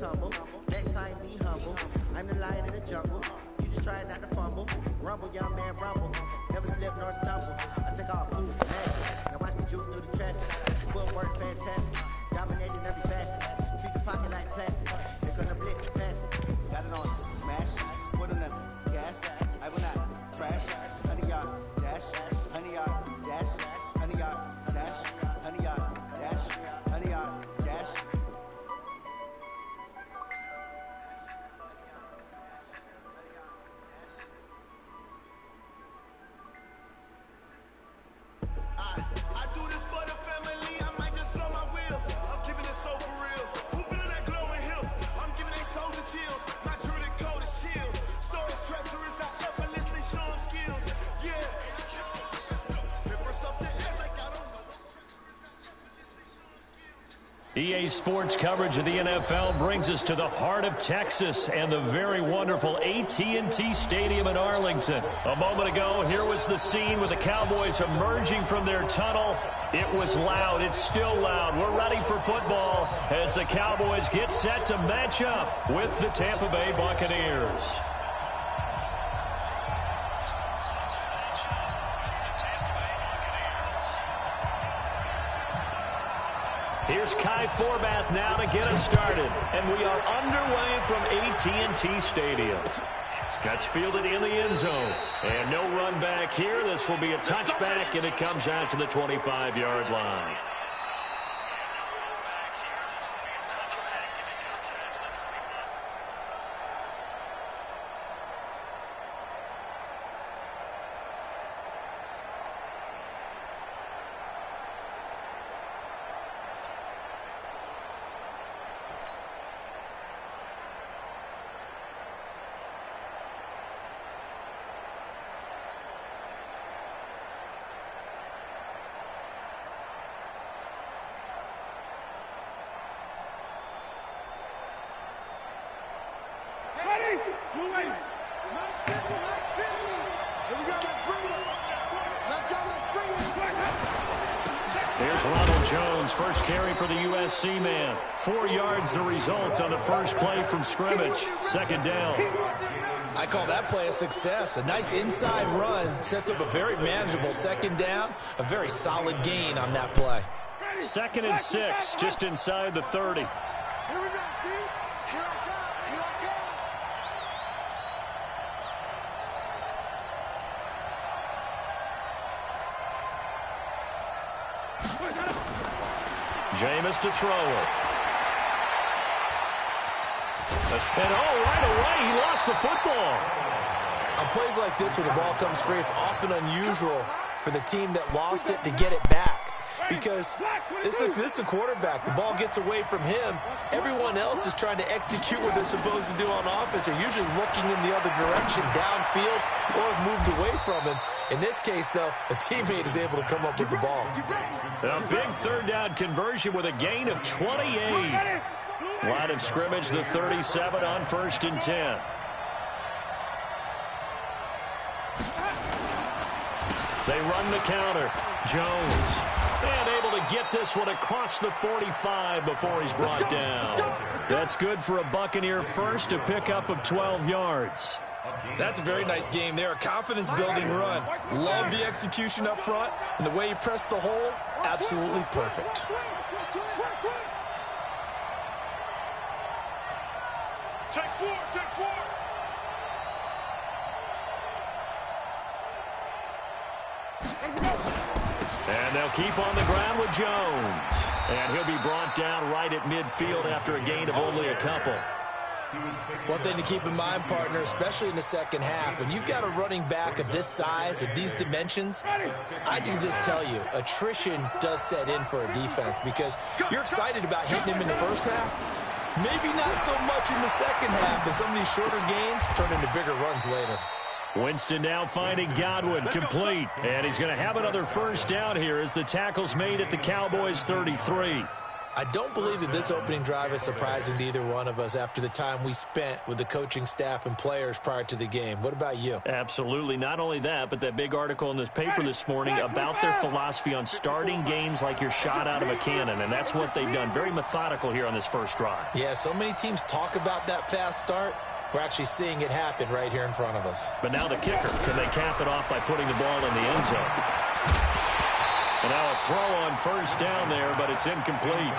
tumble. Next time, be humble. I'm the lion in the jungle. You just try not to fumble. Rumble, young man, rumble. Never slip nor stumble. I take all food for magic. Now watch me juke through the traffic. Footwork fantastic. Dominating every facet. Treat the pocket like plastic. Here come the blitz, pass it. Got it on smash. Put on the gas. I will not crash. 100-yard dash. 100-yard dash. 100-yard dash. 100-yard dash. 100-yard dash. I do this for the family. I might just blow my wheel. I'm keeping it so for real. Moving in that glowing hill. I'm giving they soldier chills. My druidic code is chill. Stories treacherous. I effortlessly show them skills. Yeah. Paper stuff the edge like I don't know. EA Sports coverage of the NFL brings us to the heart of Texas and the very wonderful AT&T Stadium in Arlington. A moment ago, here was the scene with the Cowboys emerging from their tunnel. It was loud. It's still loud. We're ready for football as the Cowboys get set to match up with the Tampa Bay Buccaneers. Here's Kai Forbath now to get us started. And we are underway from AT&T Stadium. That's fielded in the end zone. And no run back here. This will be a touchback, and it comes out to the 25-yard line. Here's Ronald Jones, first carry for the USC man. 4 yards the result on the first play from scrimmage. Second down. I call that play a success. A nice inside run sets up a very manageable second down. A very solid gain on that play. 2nd and 6, just inside the 30. Jameis to throw it. And right away, he lost the football. On plays like this where the ball comes free, it's often unusual for the team that lost it to get it back. Because this is a quarterback. The ball gets away from him. Everyone else is trying to execute what they're supposed to do on offense. They're usually looking in the other direction, downfield, or have moved away from him. In this case, though, a teammate is able to come up with the ball. A big third down conversion with a gain of 28. Line of scrimmage, the 37 on 1st and 10. They run the counter. Jones. And able to get this one across the 45 before he's brought down. That's good for a Buccaneer first, a pickup of 12 yards. That's a very nice game there. A confidence-building run. Love the execution up front. And the way he pressed the hole, absolutely perfect. Take four, take four. And they'll keep on the ground with Jones. And he'll be brought down right at midfield after a gain of only a couple. One thing to keep in mind, partner, especially in the second half, when you've got a running back of this size, of these dimensions, I can just tell you, attrition does set in for a defense because you're excited about hitting him in the first half. Maybe not so much in the second half, and some of these shorter gains turn into bigger runs later. Winston now finding Godwin, complete. And he's going to have another first down here as the tackle's made at the Cowboys' 33. I don't believe that this opening drive is surprising to either one of us after the time we spent with the coaching staff and players prior to the game. What about you? Absolutely. Not only that, but that big article in this paper this morning about their philosophy on starting games like you're shot out of a cannon, and that's what they've done. Very methodical here on this first drive. Yeah, so many teams talk about that fast start. We're actually seeing it happen right here in front of us. But now the kicker. Can they cap it off by putting the ball in the end zone? And now a throw on first down there, but it's incomplete.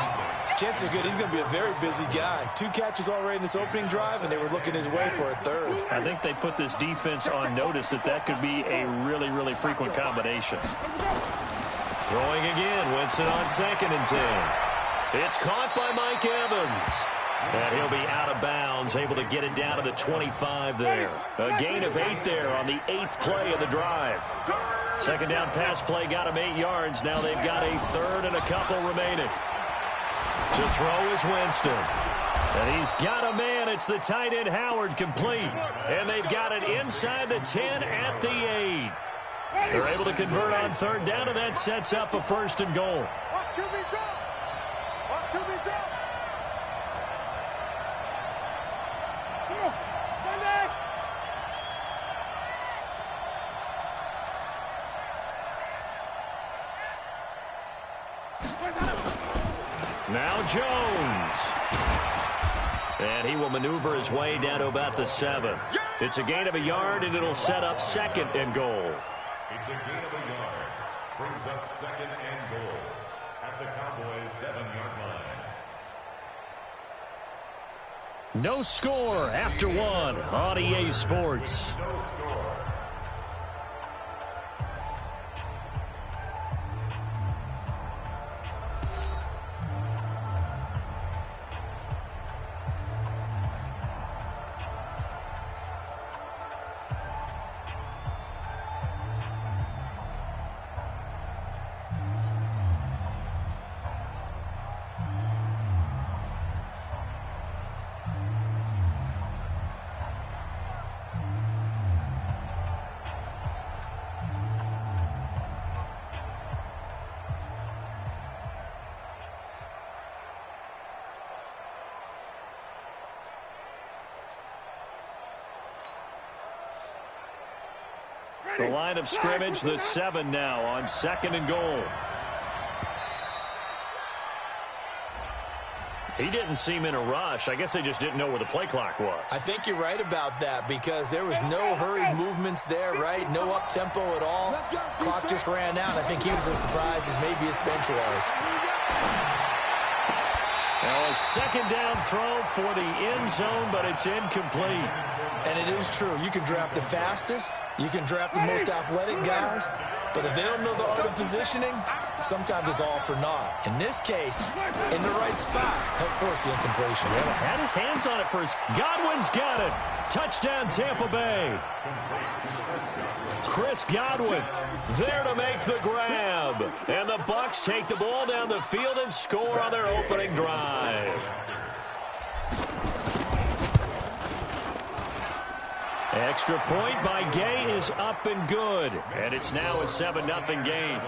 Chances are good. He's going to be a very busy guy. 2 catches already in this opening drive, and they were looking his way for a third. I think they put this defense on notice that could be a really, really frequent combination. Throwing again. Winston on 2nd and 10. It's caught by Mike Evans. And he'll be out of bounds, able to get it down to the 25 there. A gain of 8 there on the 8th play of the drive. Second down pass play got him 8 yards. Now they've got a third and a couple remaining. To throw is Winston. And he's got a man. It's the tight end Howard, complete. And they've got it inside the 10 at the 8. They're able to convert on third down, and that sets up a 1st and goal. Now Jones. And he will maneuver his way down to about the 7. It's a gain of a yard, and it'll set up 2nd and goal. It's a gain of a yard. Brings up 2nd and goal at the Cowboys' 7-yard line. No score after 1 on EA Sports. No score. The line of scrimmage, the 7 now on 2nd and goal. He didn't seem in a rush. I guess they just didn't know where the play clock was. I think you're right about that because there was no hurried movements there, right? No up-tempo at all. Clock just ran out. I think he was as surprised as maybe his bench was. Now a 2nd down throw for the end zone, but it's incomplete. And it is true. You can draft the fastest. You can draft the most athletic guys. But if they don't know the art of positioning, sometimes it's all for naught. In this case, in the right spot, helped force the incompletion. Well, had his hands on it first. Godwin's got it. Touchdown, Tampa Bay. Chris Godwin there to make the grab. And the Bucs take the ball down the field and score on their opening drive. Extra point by Gay is up and good. And it's now a 7-0 game.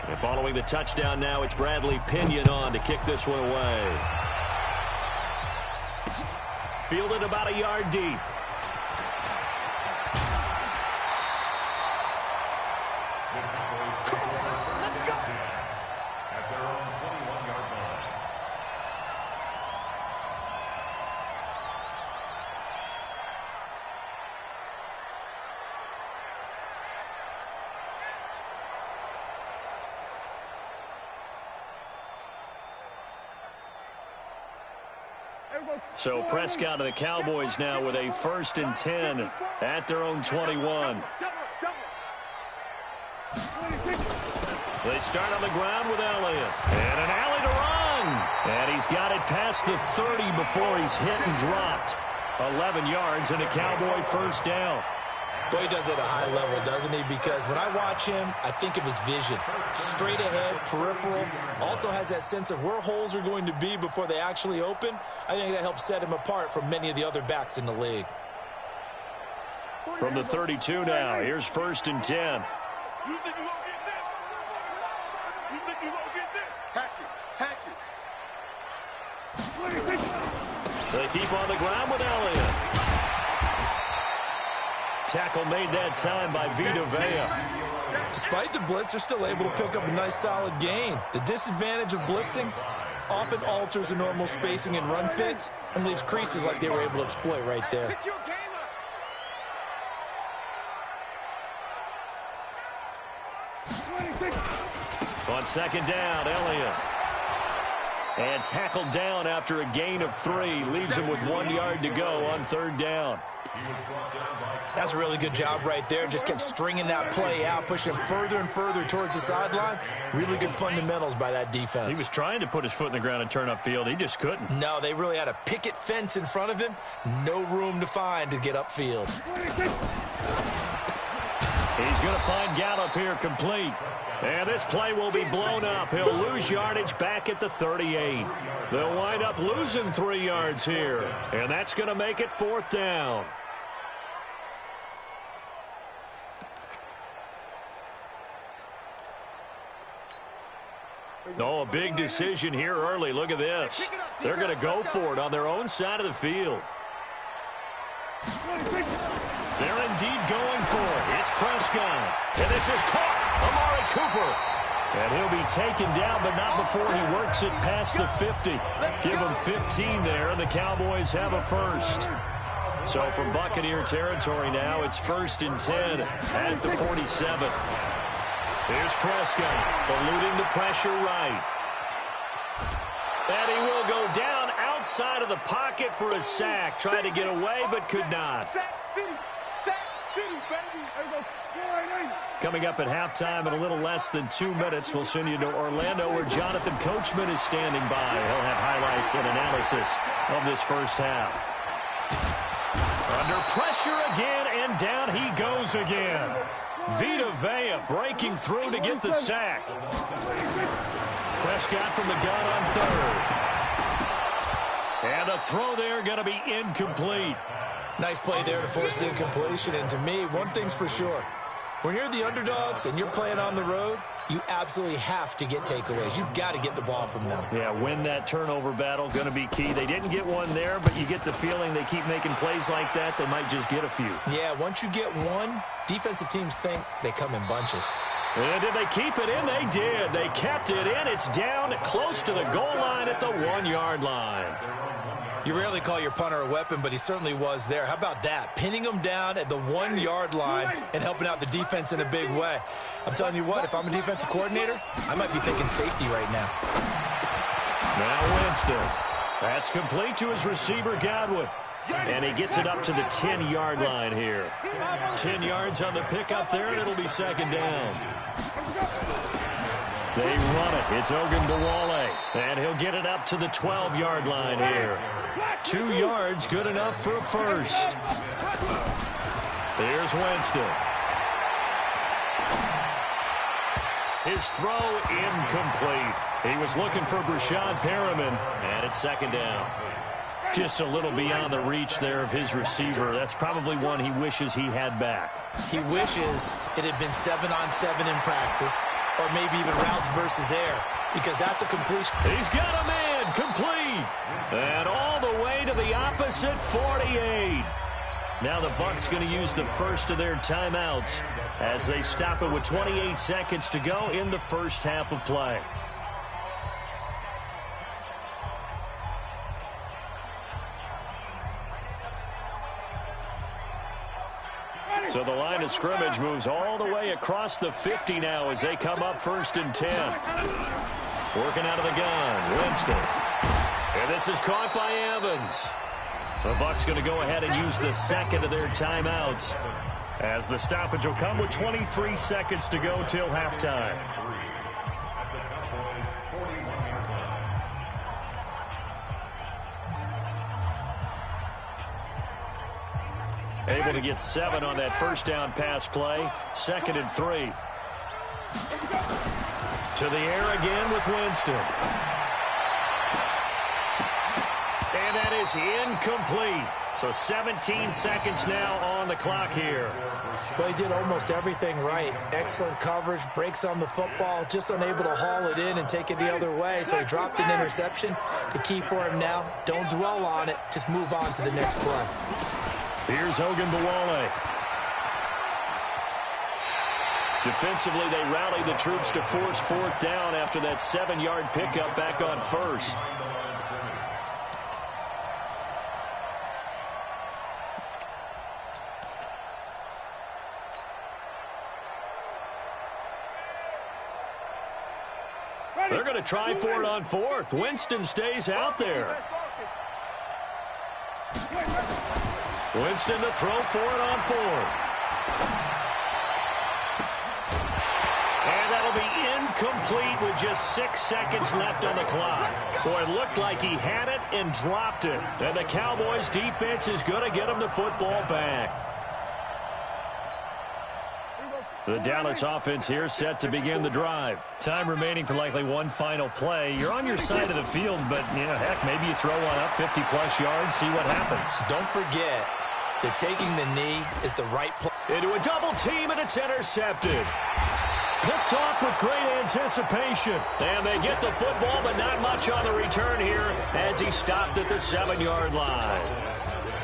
And following the touchdown now, it's Bradley Pinion on to kick this one away. Fielded about a yard deep. So Prescott and the Cowboys now with a 1st and 10 at their own 21. They start on the ground with Elliott. And an alley to run. And he's got it past the 30 before he's hit and dropped. 11 yards and a Cowboy 1st down. Boy, he does it at a high level, doesn't he? Because when I watch him, I think of his vision. Straight ahead, peripheral. Also has that sense of where holes are going to be before they actually open. I think that helps set him apart from many of the other backs in the league. From the 32 now, here's 1st and 10. You think you won't get this? You think you won't get this? Hatch it. They keep on the ground with Elliott. Tackle made that time by Vita Vea. Despite the blitz, they're still able to pick up a nice solid gain. The disadvantage of blitzing often alters the normal spacing and run fits and leaves creases like they were able to exploit right there. On 2nd down, Elliott. And tackled down after a gain of 3. Leaves him with 1 yard to go on 3rd down. That's a really good job right there. Just kept stringing that play out, pushing him further and further towards the sideline. Really good fundamentals by that defense. He was trying to put his foot in the ground and turn upfield. He just couldn't. No, they really had a picket fence in front of him. No room to find to get upfield. He's going to find Gallup here complete. And this play will be blown up. He'll lose yardage back at the 38. They'll wind up losing 3 yards here. And that's going to make it 4th down. Oh, a big decision here early. Look at this. They're going to go for it on their own side of the field. They're indeed going for it. It's Prescott. And this is caught. Amari Cooper. And he'll be taken down, but not before he works it past the 50. Give him 15 there, and the Cowboys have a first. So from Buccaneer territory now, it's 1st and 10 at the 47. Here's Prescott, eluding the pressure right. And he will go down outside of the pocket for a sack. Tried to get away, but could not. Sack City, baby. Coming up at halftime in a little less than 2 minutes, we'll send you to Orlando where Jonathan Coachman is standing by. He'll have highlights and analysis of this first half. Under pressure again, and down he goes again. Vita Vea breaking through to get the sack. Prescott from the gun on 3rd. And the throw there going to be incomplete. Nice play there to force the incompletion. And to me, one thing's for sure. When you're the underdogs and you're playing on the road, you absolutely have to get takeaways. You've got to get the ball from them. Yeah, win that turnover battle, going to be key. They didn't get one there, but you get the feeling they keep making plays like that, they might just get a few. Yeah, once you get one, defensive teams think they come in bunches. And did they keep it in? They did. They kept it in. It's down close to the goal line at the 1 yard line. You rarely call your punter a weapon, but he certainly was there. How about that? Pinning him down at the 1 yard line and helping out the defense in a big way. I'm telling you what, if I'm a defensive coordinator, I might be thinking safety right now. Now Winston. That's complete to his receiver, Godwin. And he gets it up to the 10 yard line here. 10 yards on the pickup there, and it'll be 2nd down. They run it. It's Ogunbowale. And he'll get it up to the 12 yard line here. 2 yards, good enough for a first. Here's Winston. His throw incomplete. He was looking for Brashad Perriman, and it's 2nd down. Just a little beyond the reach there of his receiver. That's probably one he wishes he had back. He wishes it had been 7-on-7 in practice, or maybe even routes versus air, because that's a completion. He's got a man complete. And all the way to the opposite 48. Now the Bucs going to use the first of their timeouts as they stop it with 28 seconds to go in the first half of play. So the line of scrimmage moves all the way across the 50 now as they come up 1st and 10. Working out of the gun, Winston. And this is caught by Evans. The Bucs going to go ahead and use the second of their timeouts as the stoppage will come with 23 seconds to go till halftime. Able to get 7 on that first down pass play. 2nd and 3. To the air again with Winston. And that is incomplete. So 17 seconds now on the clock here. Well, he did almost everything right. Excellent coverage, breaks on the football, just unable to haul it in and take it the other way. So he dropped an interception. The key for him now, don't dwell on it. Just move on to the next play. Here's Ogunbowale. Defensively, they rally the troops to force 4th down after that 7-yard pickup back on 1st. They're going to try for it on 4th. Winston stays out there. Winston to throw for it on 4th. And that'll be incomplete with just 6 seconds left on the clock. Boy, it looked like he had it and dropped it. And the Cowboys defense is going to get him the football back. The Dallas offense here set to begin the drive. Time remaining for likely one final play. You're on your side of the field, but, you know, heck, maybe you throw one up 50-plus yards, see what happens. Don't forget that taking the knee is the right play. Into a double team, and it's intercepted. Picked off with great anticipation. And they get the football, but not much on the return here as he stopped at the 7-yard line.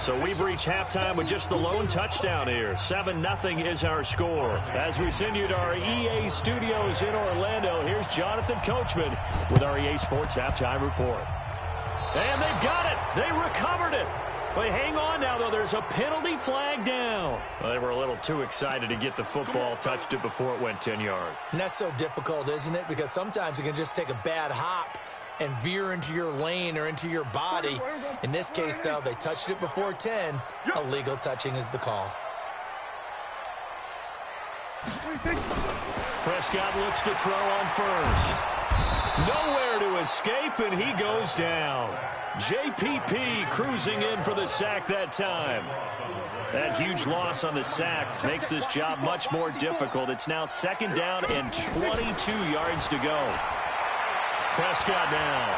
So we've reached halftime with just the lone touchdown here. 7-0 is our score. As we send you to our EA studios in Orlando, here's Jonathan Coachman with our EA Sports Halftime Report. And they've got it. They recovered it. But hang on now, though. There's a penalty flag down. Well, they were a little too excited to get the football, touched it before it went 10 yards. And that's so difficult, isn't it? Because sometimes you can just take a bad hop and veer into your lane or into your body. In this case, though, they touched it before 10. Illegal touching is the call. Prescott looks to throw on 1st. Nowhere to escape, and he goes down. JPP cruising in for the sack that time. That huge loss on the sack makes this job much more difficult. It's now 2nd down and 22 yards to go. Prescott now.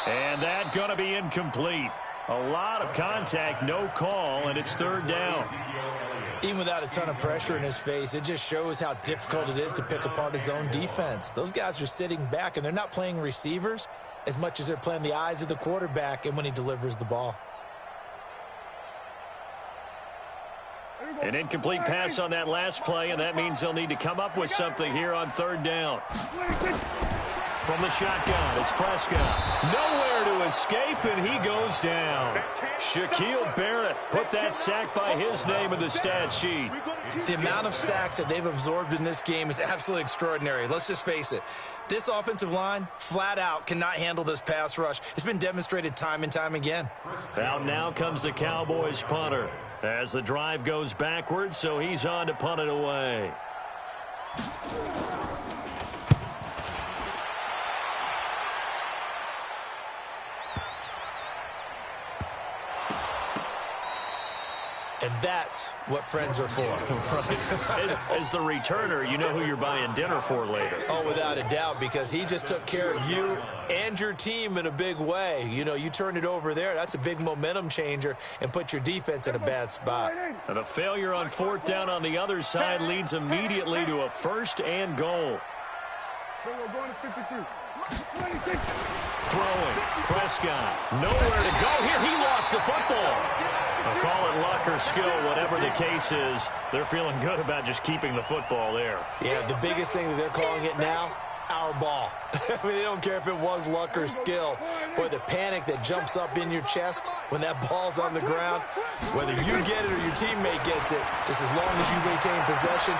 And that going to be incomplete. A lot of contact, no call, and it's 3rd down. Even without a ton of pressure in his face, it just shows how difficult it is to pick apart his own defense. Those guys are sitting back, and they're not playing receivers as much as they're playing the eyes of the quarterback and when he delivers the ball. An incomplete pass on that last play, and that means they'll need to come up with something here on 3rd down. From the shotgun, it's Prescott. Nowhere to escape, and he goes down. Shaquille Barrett put that sack by his name in the stat sheet. The amount of sacks that they've absorbed in this game is absolutely extraordinary. Let's just face it. This offensive line, flat out, cannot handle this pass rush. It's been demonstrated time and time again. Out now comes the Cowboys punter as the drive goes backwards, so he's on to punt it away. And that's what friends are for. Right. As the returner, you know who you're buying dinner for later. Oh, without a doubt, because he just took care of you and your team in a big way. You know, you turn it over there, that's a big momentum changer and put your defense in a bad spot. And the failure on 4th down on the other side leads immediately to a 1st and goal. Throwing, Prescott, nowhere to go here. He lost the football. I'll call it luck or skill, whatever the case is. They're feeling good about just keeping the football there. Yeah, the biggest thing that they're calling it now, our ball. I mean, they don't care if it was luck or skill. Boy, the panic that jumps up in your chest when that ball's on the ground, whether you get it or your teammate gets it, just as long as you retain possession.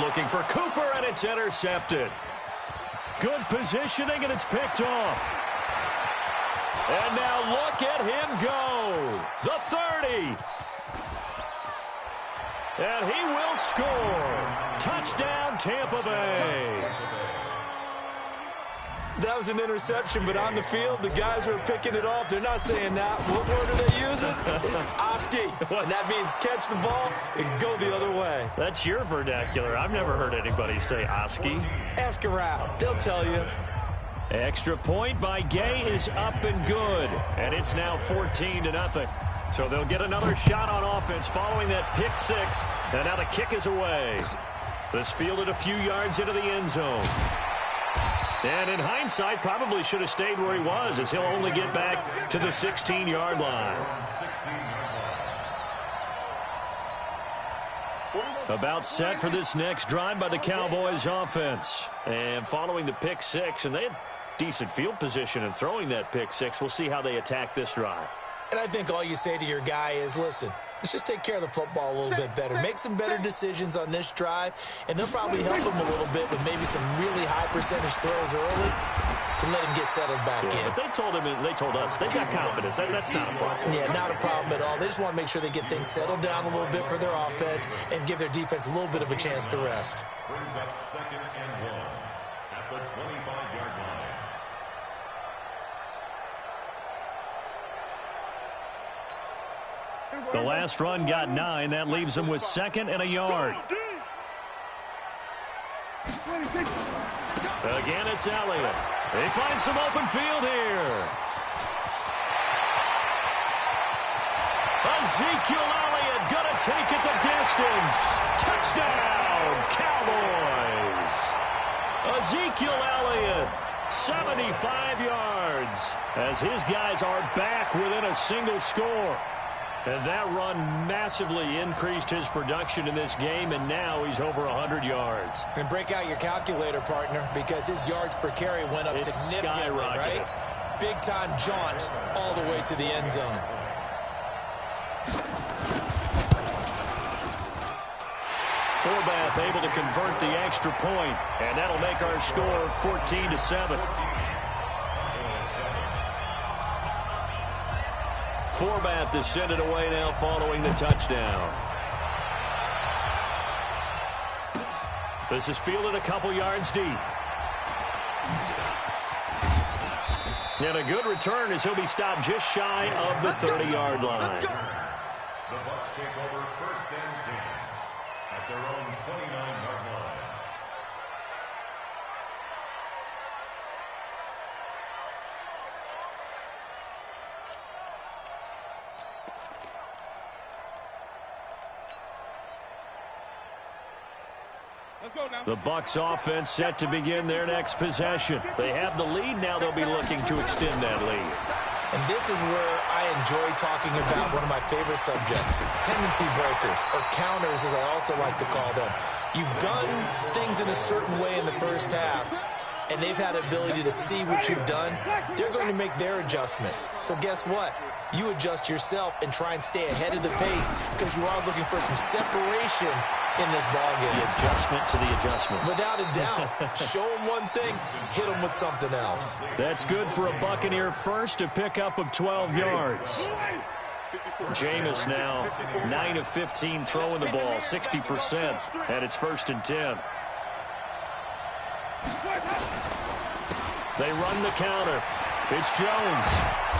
Looking for Cooper, and it's intercepted. Good positioning, and it's picked off. And now look at him go. The 30. And he will score. Touchdown, Tampa Bay. That was an interception, but on the field, the guys who are picking it off, they're not saying that. What word are they using? It's Oski. And that means catch the ball and go the other way. That's your vernacular. I've never heard anybody say Oski. Ask around. They'll tell you. Extra point by Gay is up and good. And it's now 14-0. So they'll get another shot on offense following that pick six. And now the kick is away. This fielded a few yards into the end zone. And in hindsight, probably should have stayed where he was, as he'll only get back to the 16-yard line. About set for this next drive by the Cowboys offense. And following the pick six, and they had decent field position in throwing that pick six. We'll see how they attack this drive. And I think all you say to your guy is, listen, let's just take care of the football a little bit better. Make some better decisions on this drive, and they'll probably help him a little bit with maybe some really high percentage throws early to let him get settled back in. But they told him, and they told us, they've got confidence. That's not a problem. Yeah, not a problem at all. They just want to make sure they get things settled down a little bit for their offense and give their defense a little bit of a chance to rest. Brings up 2nd and 1 at the 25-yard line. The last run got 9. That leaves them with 2nd and a yard. Again, it's Elliott. They find some open field here. Ezekiel Elliott going to take it the distance. Touchdown, Cowboys. Ezekiel Elliott, 75 yards, as his guys are back within a single score. And that run massively increased his production in this game, and now he's over 100 yards. And break out your calculator, partner, because his yards per carry went up significantly, right? Big-time jaunt all the way to the end zone. Forbath able to convert the extra point, and that'll make our score 14-7. Forbath to send it away now following the touchdown. This is fielded a couple yards deep. And a good return as he'll be stopped just shy of the 30-yard line. The Bucs take over 1st and 10 at their own 29-yard line. The Bucs offense set to begin their next possession. They have the lead. Now they'll be looking to extend that lead. And this is where I enjoy talking about one of my favorite subjects, tendency breakers, or counters as I also like to call them. You've done things in a certain way in the first half, and they've had the ability to see what you've done. They're going to make their adjustments. So guess what? You adjust yourself and try and stay ahead of the pace because you are looking for some separation in this ballgame. The adjustment to the adjustment. Without a doubt. Show them one thing, hit them with something else. That's good for a Buccaneer first, a pickup of 12 yards. Jameis now 9 of 15 throwing the ball, 60%, and it's 1st and 10. They run the counter. It's Jones.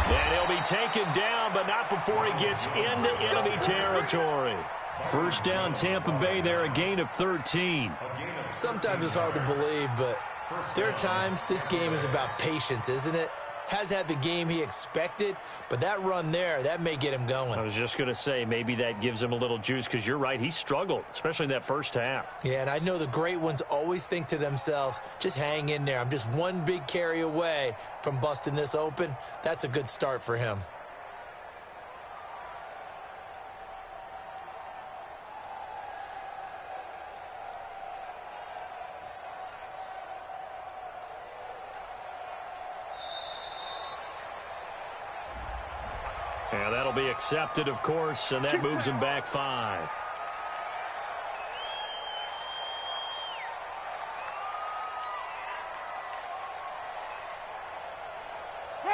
And he'll be taken down, but not before he gets into enemy territory. First down, Tampa Bay there, a gain of 13. Sometimes it's hard to believe, but there are times this game is about patience, isn't it? Has had the game he expected, but that run there, that may get him going. I was just going to say, maybe that gives him a little juice, because you're right, he struggled, especially in that first half. Yeah, and I know the great ones always think to themselves, just hang in there. I'm just one big carry away from busting this open. That's a good start for him. And that'll be accepted, of course, and that moves him back 5.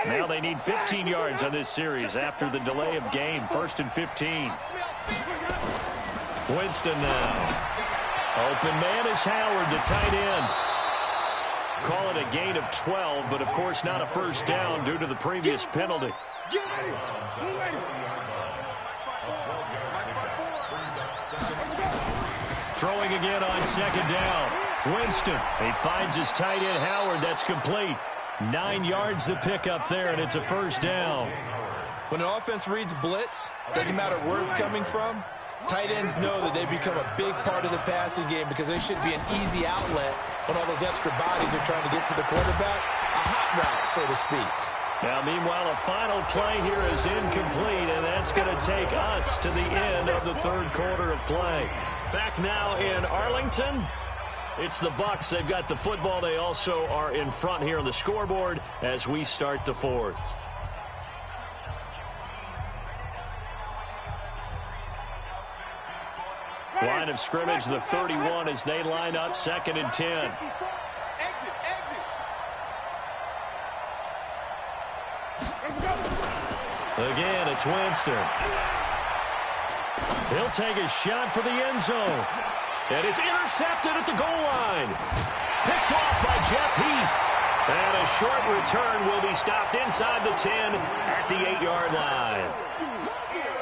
Now they need 15 yards on this series after the delay of game. 1st and 15. Winston now. Open man is Howard, the tight end. Call it a gain of 12, but of course not a first down due to the previous penalty. Throwing again on second down. Winston, he finds his tight end Howard. That's complete. 9 yards to pick up there, and it's a first down. When an offense reads blitz, doesn't matter where it's coming from, tight ends know that they become a big part of the passing game because they should be an easy outlet when all those extra bodies are trying to get to the quarterback. A hot route, so to speak. Now, meanwhile, a final play here is incomplete, and that's going to take us to the end of the third quarter of play. Back now in Arlington, it's the Bucs. They've got the football. They also are in front here on the scoreboard as we start the fourth. Line of scrimmage, the 31, as they line up, 2nd and 10. Again, it's Winston. He'll take a shot for the end zone. And it's intercepted at the goal line. Picked off by Jeff Heath. And a short return will be stopped inside the 10 at the 8-yard line.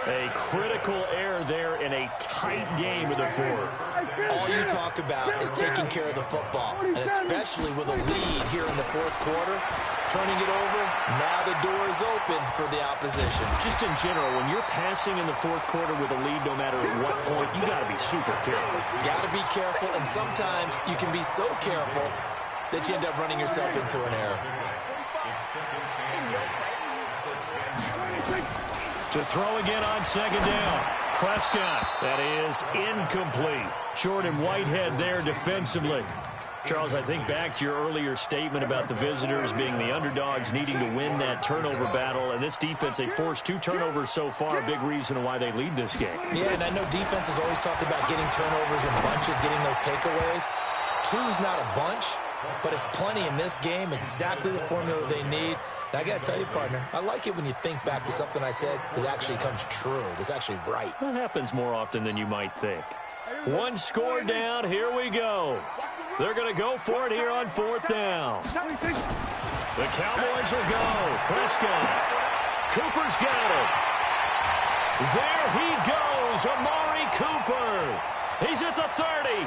A critical error there in a tight game of the fourth. All you talk about is taking care of the football, and especially with a lead here in the fourth quarter. Turning it over, now the door is open for the opposition. Just in general, when you're passing in the fourth quarter with a lead, no matter at what point, you got to be super careful. Got to be careful, and sometimes you can be so careful that you end up running yourself into an error. To throw again on second down. Prescott, that is incomplete. Jordan Whitehead there defensively. Charles, I think back to your earlier statement about the visitors being the underdogs, needing to win that turnover battle. And this defense, they forced 2 turnovers so far, a big reason why they lead this game. Yeah, and I know defenses always talk about getting turnovers in bunches, getting those takeaways. 2's not a bunch, but it's plenty in this game, exactly the formula they need. And I got to tell you, partner, I like it when you think back to something I said that actually comes true, that's actually right. That happens more often than you might think. 1 score down, here we go. They're going to go for it here on 4th down. The Cowboys will go. Prescott. Cooper's got it. There he goes, Amari Cooper. He's at the 30,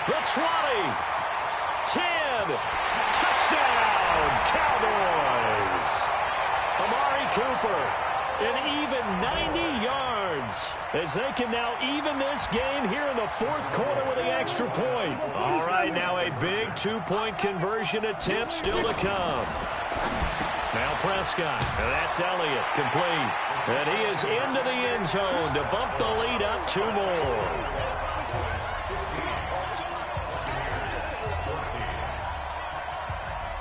the 20, 10. Touchdown, Cowboys. Amari Cooper, an even 90 yards. As they can now even this game here in the fourth quarter with the extra point. All right, now a big 2-point conversion attempt still to come. Now Prescott, and that's Elliott, complete. And he is into the end zone to bump the lead up 2 more.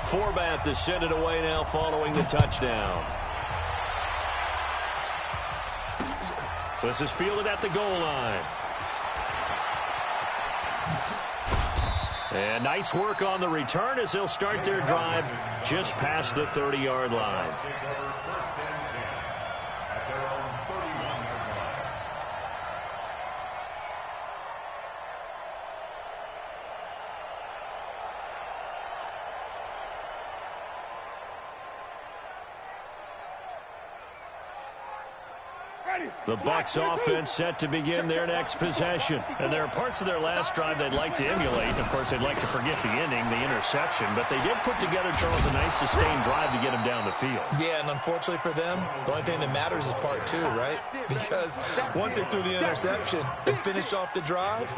Forbath to send it away now following the touchdown. This is fielded at the goal line. And nice work on the return as they'll start their drive just past the 30-yard line. The Bucs offense set to begin their next possession. And there are parts of their last drive they'd like to emulate. Of course, they'd like to forget the ending, the interception. But they did put together, Charles, a nice sustained drive to get them down the field. Yeah, and unfortunately for them, the only thing that matters is part 2, right? Because once they threw the interception and finished off the drive,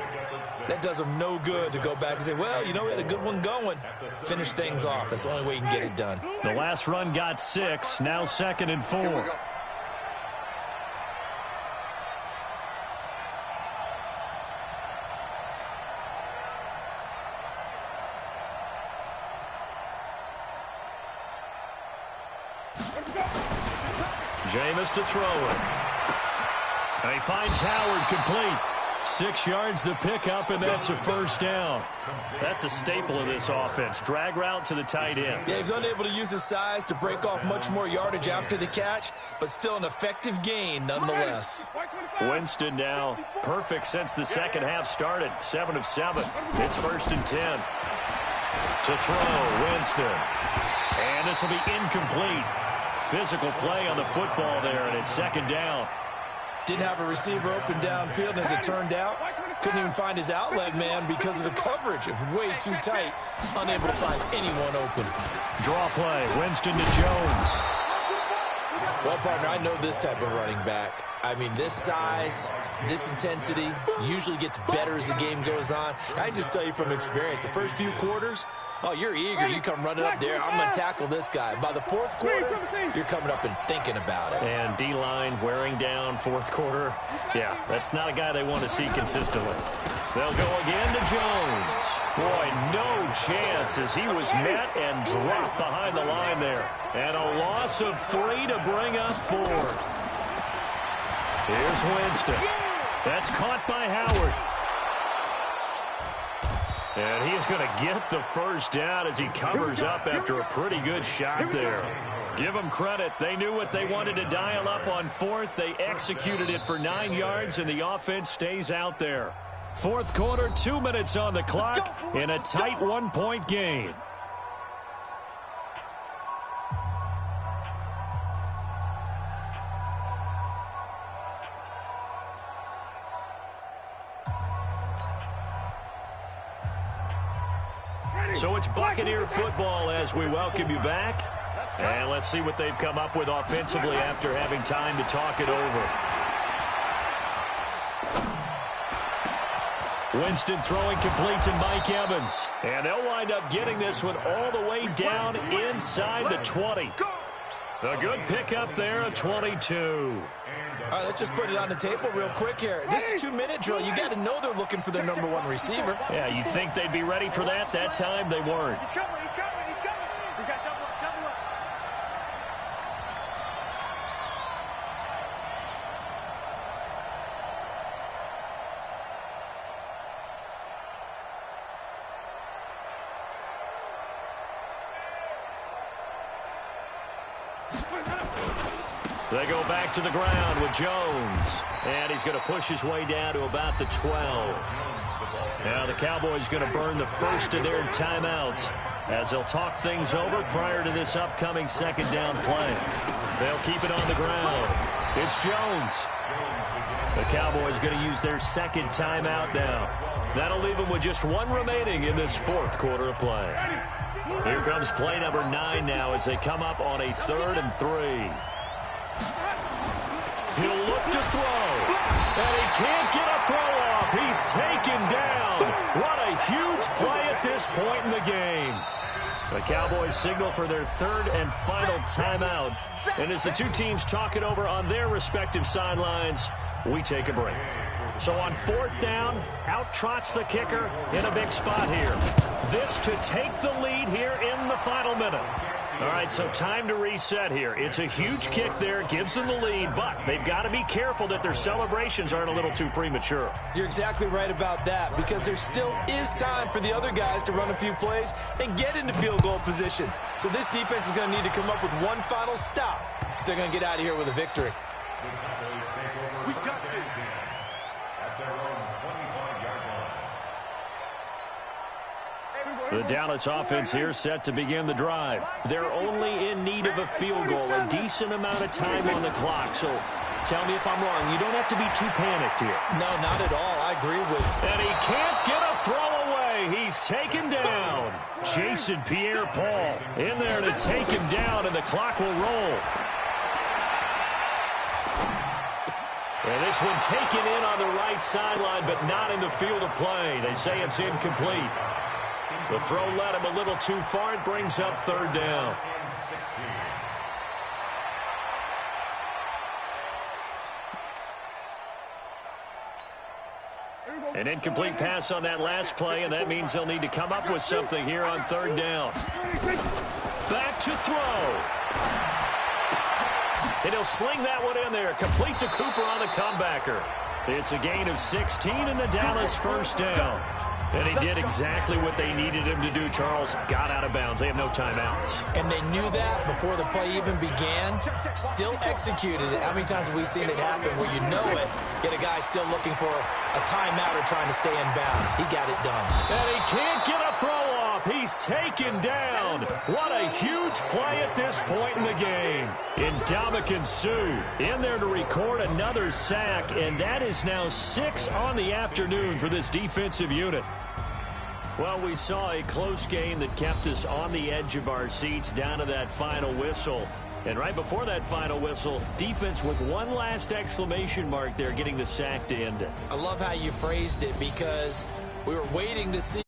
that does them no good to go back and say, well, you know, we had a good one going. Finish things off. That's the only way you can get it done. The last run got 6. Now 2nd and 4. Jameis to throw it. And he finds Howard complete. 6 yards to pick up, and that's a first down. That's a staple of this offense. Drag route to the tight end. Yeah, he's unable to use his size to break off much more yardage after the catch, but still an effective gain nonetheless. Winston now perfect since the second half started. 7 of 7. It's 1st and 10. To throw, Winston. And this will be incomplete. Physical play on the football there, and it's second down. Didn't have a receiver open downfield, and as it turned out, couldn't even find his outlet man because of the coverage. It was way too tight, unable to find anyone open. Draw play, Winston to Jones. Well, partner, I know this type of running back. I mean, this size, this intensity usually gets better as the game goes on. I can just tell you from experience, the first few quarters, oh, you're eager. You come running up there. I'm going to tackle this guy. By the fourth quarter, you're coming up and thinking about it. And D-line wearing down fourth quarter. Yeah, that's not a guy they want to see consistently. They'll go again to Jones. Boy, no chance as he was met and dropped behind the line there. And a loss of 3 to bring up 4. Here's Winston. That's caught by Howard. And he is going to get the first down as he covers up after a pretty good shot there. Give them credit. They knew what they wanted to dial up on fourth. They executed it for 9 yards, and the offense stays out there. Fourth quarter, 2 minutes on the clock in a tight 1-point game. So it's Buccaneer football as we welcome you back. And let's see what they've come up with offensively after having time to talk it over. Winston throwing complete to Mike Evans. And they'll wind up getting this one all the way down inside the 20. A good pickup there, a 22. All right, let's just put it on the table real quick here. This is 2-minute drill. You got to know they're looking for their number 1 receiver. Yeah, you think they'd be ready for that? That time they weren't. He's coming. We got double up. They go back to the ground with Jones. And he's going to push his way down to about the 12. Now the Cowboys going to burn the first of their timeouts as they'll talk things over prior to this upcoming second down play. They'll keep it on the ground. It's Jones. The Cowboys going to use their second timeout now. That'll leave them with just 1 remaining in this fourth quarter of play. Here comes play number 9 now as they come up on a 3rd and 3. He'll look to throw, and he can't get a throw off. He's taken down. What a huge play at this point in the game. The Cowboys signal for their 3rd and final timeout. And as the two teams talk it over on their respective sidelines, we take a break. So on 4th down, out trots the kicker in a big spot here. This to take the lead here in the final minute. All right, so time to reset here. It's a huge kick there, gives them the lead, but they've got to be careful that their celebrations aren't a little too premature. You're exactly right about that, because there still is time for the other guys to run a few plays and get into field goal position. So this defense is going to need to come up with one final stop if they're going to get out of here with a victory. We got this. At their own 25-yard line. The Dallas offense here set to begin the drive. They're only in need of a field goal, a decent amount of time on the clock. So tell me if I'm wrong. You don't have to be too panicked here. No, not at all. I agree with you. And he can't get a throw away. He's taken down. Jason Pierre-Paul in there to take him down, and the clock will roll. And this one taken in on the right sideline, but not in the field of play. They say it's incomplete. The throw led him a little too far. It brings up 3rd down. An incomplete pass on that last play, and that means they'll need to come up with something here on 3rd down. Back to throw. And he'll sling that one in there. Complete to Cooper on the comebacker. It's a gain of 16 and the Dallas first down. And he did exactly what they needed him to do, Charles. Got out of bounds. They have no timeouts. And they knew that before the play even began. Still executed it. How many times have we seen it happen where you know it, yet a guy still looking for a timeout or trying to stay in bounds? He got it done. And he can't get a throw off. off. He's taken down. What a huge play at this point in the game. Ndamukong Suh in there to record another sack, and that is now 6 on the afternoon for this defensive unit. Well, we saw a close game that kept us on the edge of our seats down to that final whistle. And right before that final whistle, defense with one last exclamation mark there, getting the sack to end it. I love how you phrased it, because we were waiting to see